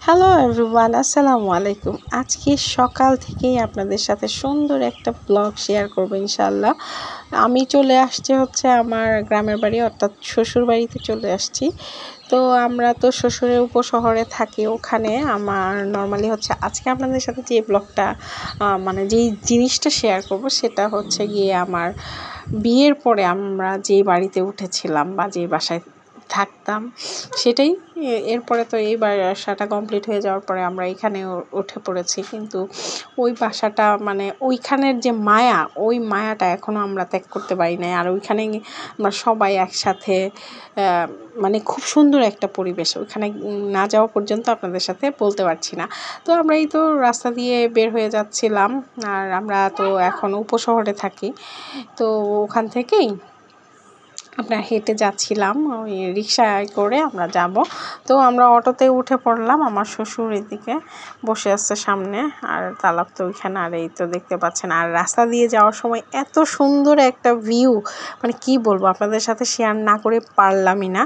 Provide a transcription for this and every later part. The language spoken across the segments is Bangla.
হ্যালো এভরিওয়ান, আসসালামু আলাইকুম। আজকে সকাল থেকেই আপনাদের সাথে সুন্দর একটা ব্লগ শেয়ার করব ইনশাআল্লাহ। আমি চলে আসছি হচ্ছে আমার গ্রামের বাড়ি, অর্থাৎ শ্বশুর বাড়িতে চলে আসছি। তো আমরা তো শ্বশুরের উপশহরে থাকি, ওখানে আমার নর্মালি হচ্ছে আজকে আপনাদের সাথে যে ব্লগটা মানে যেই জিনিসটা শেয়ার করব সেটা হচ্ছে গিয়ে আমার বিয়ের পরে আমরা যে বাড়িতে উঠেছিলাম বা যে বাসায় থাকতাম সেটাই। এরপরে তো এই বাসাটা কমপ্লিট হয়ে যাওয়ার পরে আমরা এখানে উঠে পড়েছি, কিন্তু ওই বাসাটা মানে ওইখানের যে মায়া, ওই মায়াটা এখনও আমরা ত্যাগ করতে পারি নাই। আর ওইখানে আমরা সবাই একসাথে মানে খুব সুন্দর একটা পরিবেশ, ওইখানে না যাওয়া পর্যন্ত আপনাদের সাথে বলতে পারছি না। তো আমরা এই তো রাস্তা দিয়ে বের হয়ে যাচ্ছিলাম, আর আমরা তো এখন উপশহরে থাকি, তো ওখান থেকেই আমরা হেঁটে যাচ্ছিলাম, ওই রিক্সায় করে আমরা যাব। তো আমরা অটোতে উঠে পড়লাম, আমার শ্বশুর এদিকে বসে আসছে সামনে, আর তালাব তো ওইখানে। আর এই তো দেখতে পাচ্ছেন, আর রাস্তা দিয়ে যাওয়ার সময় এত সুন্দর একটা ভিউ, মানে কি বলবো, আপনাদের সাথে শেয়ার না করে পারলামই না।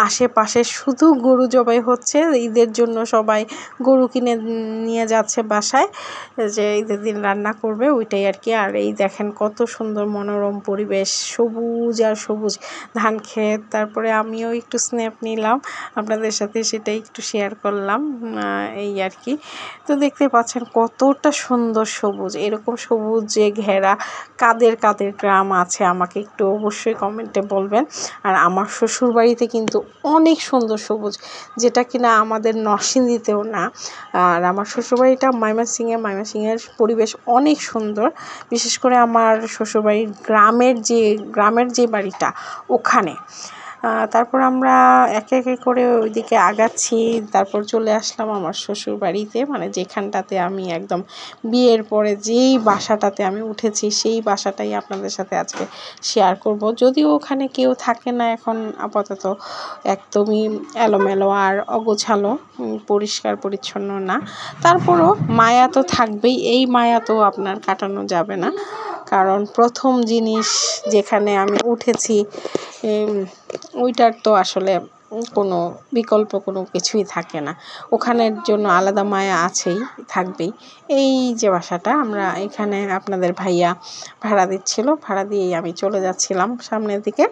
আশেপাশে শুধু গরু জবাই হচ্ছে, ঈদের জন্য সবাই গরু কিনে নিয়ে যাচ্ছে বাসায়, যে ঈদের দিন রান্না করবে ওইটাই আর কি। আর এই দেখেন কত সুন্দর মনোরম পরিবেশ, সবুজ আর সবুজ ধান ক্ষেত। তারপরে আমিও একটু স্ন্যাপ নিলাম আপনাদের সাথে, সেটাই একটু শেয়ার করলাম, এই আর কি। তো দেখতে পাচ্ছেন কতটা সুন্দর সবুজ, এরকম সবুজে ঘেরা কাদের কাদের গ্রাম আছে আমাকে একটু অবশ্যই কমেন্টে বলবেন। আর আমার শ্বশুর বাড়িতে কিন্তু অনেক সুন্দর সবুজ, যেটা কিনা আমাদের নরসিংদীতেও না। আর আমার শ্বশুরবাড়িটা ময়মনসিংহের পরিবেশ অনেক সুন্দর, বিশেষ করে আমার শ্বশুরবাড়ির গ্রামের যে বাড়িটা ওখানে। তারপর আমরা একে একে করে ওইদিকে আগাচ্ছি, তারপর চলে আসলাম আমার শ্বশুর বাড়িতে, মানে যেখানটাতে আমি একদম বিয়ের পরে যেই বাসাটাতে আমি উঠেছি সেই বাসাটাই আপনাদের সাথে আজকে শেয়ার করব। যদিও ওখানে কেউ থাকে না এখন আপাতত, একদমই এলোমেলো আর অগোছালো, পরিষ্কার পরিচ্ছন্ন না। তারপরও মায়া তো থাকবেই, এই মায়া তো আপনার কাটানো যাবে না, কারণ প্রথম জিনিস যেখানে আমি উঠেছি ওইটার তো আসলে কোনো বিকল্প কোনো কিছুই থাকে না, ওখানের জন্য আলাদা মায়া আছেই, থাকবেই। এই যে বাসাটা আমরা এখানে আপনাদের ভাইয়া ভাড়া দিচ্ছিল, ভাড়া দিয়েই আমি চলে যাচ্ছিলাম সামনের দিকে।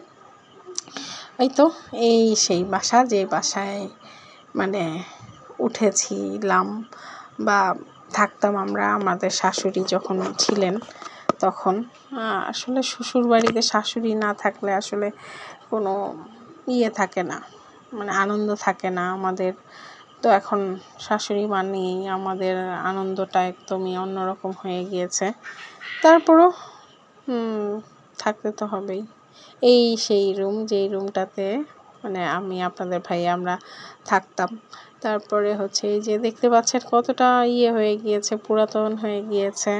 এই তো এই সেই বাসা, যে বাসায় মানে উঠেছিলাম বা থাকতাম আমরা, আমাদের শাশুড়ি যখন ছিলেন তখন। আসলে শ্বশুর বাড়িতে শাশুড়ি না থাকলে আসলে কোনো ইয়ে থাকে না, মানে আনন্দ থাকে না আমাদের। তো এখন শাশুড়ি মানেই আমাদের আনন্দটা একদমই অন্যরকম হয়ে গিয়েছে। তারপরও থাকতে তো হবেই। এই সেই রুম, যেই রুমটাতে মানে আমি আপনাদের ভাই আমরা থাকতাম। তারপরে হচ্ছে এই যে দেখতে পাচ্ছেন কতটা ইয়ে হয়ে গিয়েছে, পুরাতন হয়ে গিয়েছে।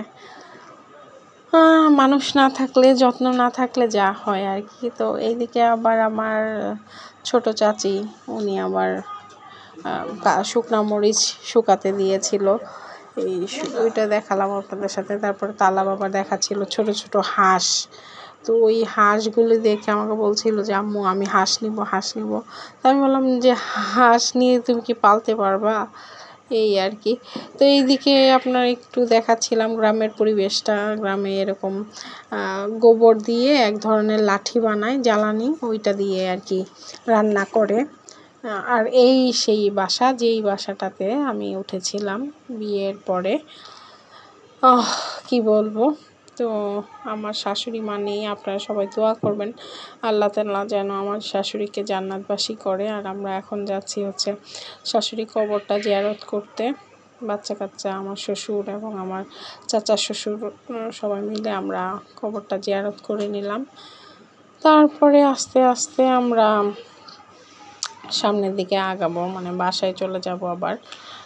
মানুষ না থাকলে, যত্ন না থাকলে যা হয় আর কি। তো এইদিকে আবার আমার ছোট চাচি, উনি আবার শুকনা মরিচ শুকাতে দিয়েছিল, এই ওইটা দেখালাম আপনাদের সাথে। তারপরে তালাব আবার দেখাচ্ছিল ছোট ছোট হাঁস। তো ওই হাঁসগুলো দেখে আমাকে বলছিল যে আম্মু আমি হাঁস নিব। তো আমি বললাম যে হাঁস নিয়ে তুমি কি পালতে পারবা, এই আর কি। তো এইদিকে আপনার একটু দেখাচ্ছিলাম গ্রামের পরিবেশটা। গ্রামে এরকম গোবর দিয়ে এক ধরনের লাঠি বানায় জ্বালানি, ওইটা দিয়ে আর কি রান্না করে। আর এই সেই বাসা, যেই বাসাটাতে আমি উঠেছিলাম বিয়ের পরে। কি বলবো। তো আমার শাশুড়ি মানেই আপনারা সবাই দোয়া করবেন, আল্লাহ তাআলা যেন আমার শাশুড়িকে জান্নাতবাসী করে। আর আমরা এখন যাচ্ছি হচ্ছে শাশুড়ি কবরটা জিয়ারত করতে, বাচ্চা কাচ্চা, আমার শ্বশুর এবং আমার চাচা শ্বশুর সবাই মিলে আমরা কবরটা জিয়ারত করে নিলাম। তারপরে আস্তে আস্তে আমরা সামনের দিকে আগাবো, মানে বাসায় চলে যাব আবার।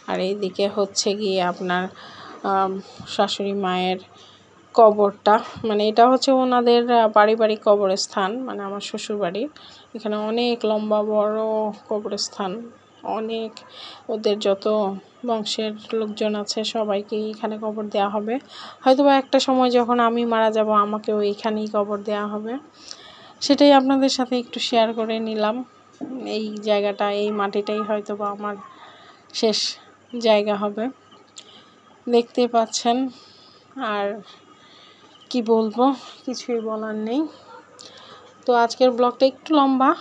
আর এইদিকে হচ্ছে গিয়ে আপনার শাশুড়ি মায়ের কবরটা, মানে এটা হচ্ছে ওনাদের পারিবারিক কবরস্থান, মানে আমার শ্বশুর বাড়ি। এখানে অনেক লম্বা বড় কবরস্থান, অনেক ওদের যত বংশের লোকজন আছে সবাইকেই এখানে কবর দেওয়া হবে। হয়তোবা একটা সময় যখন আমি মারা যাব আমাকেও এইখানেই কবর দেওয়া হবে, সেটাই আপনাদের সাথে একটু শেয়ার করে নিলাম। এই জায়গাটা, এই মাটিটাই হয়তোবা আমার শেষ জায়গা হবে, দেখতেই পাচ্ছেন। আর কি বলবো, কিছুই বলার নেই। তো আজকের ব্লগটা একটু লম্বা,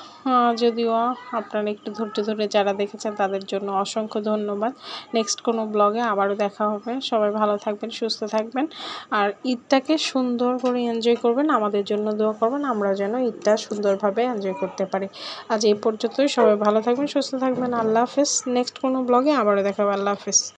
যদিও আপনারা একটু ধৈর্য ধরে যারা দেখেছেন তাদের জন্য অসংখ্য ধন্যবাদ। নেক্সট কোনো ব্লগে আবারও দেখা হবে। সবাই ভালো থাকবেন, সুস্থ থাকবেন, আর ঈদটাকে সুন্দর করে এনজয় করবেন। আমাদের জন্য দোয়া করবেন, আমরা যেন ঈদটা সুন্দরভাবে এনজয় করতে পারি। আজ এই পর্যন্তই। সবাই ভালো থাকবেন, সুস্থ থাকবেন। আল্লাহ হাফেজ। নেক্সট কোনো ব্লগে আবারও দেখা হবে। আল্লাহ হাফেজ।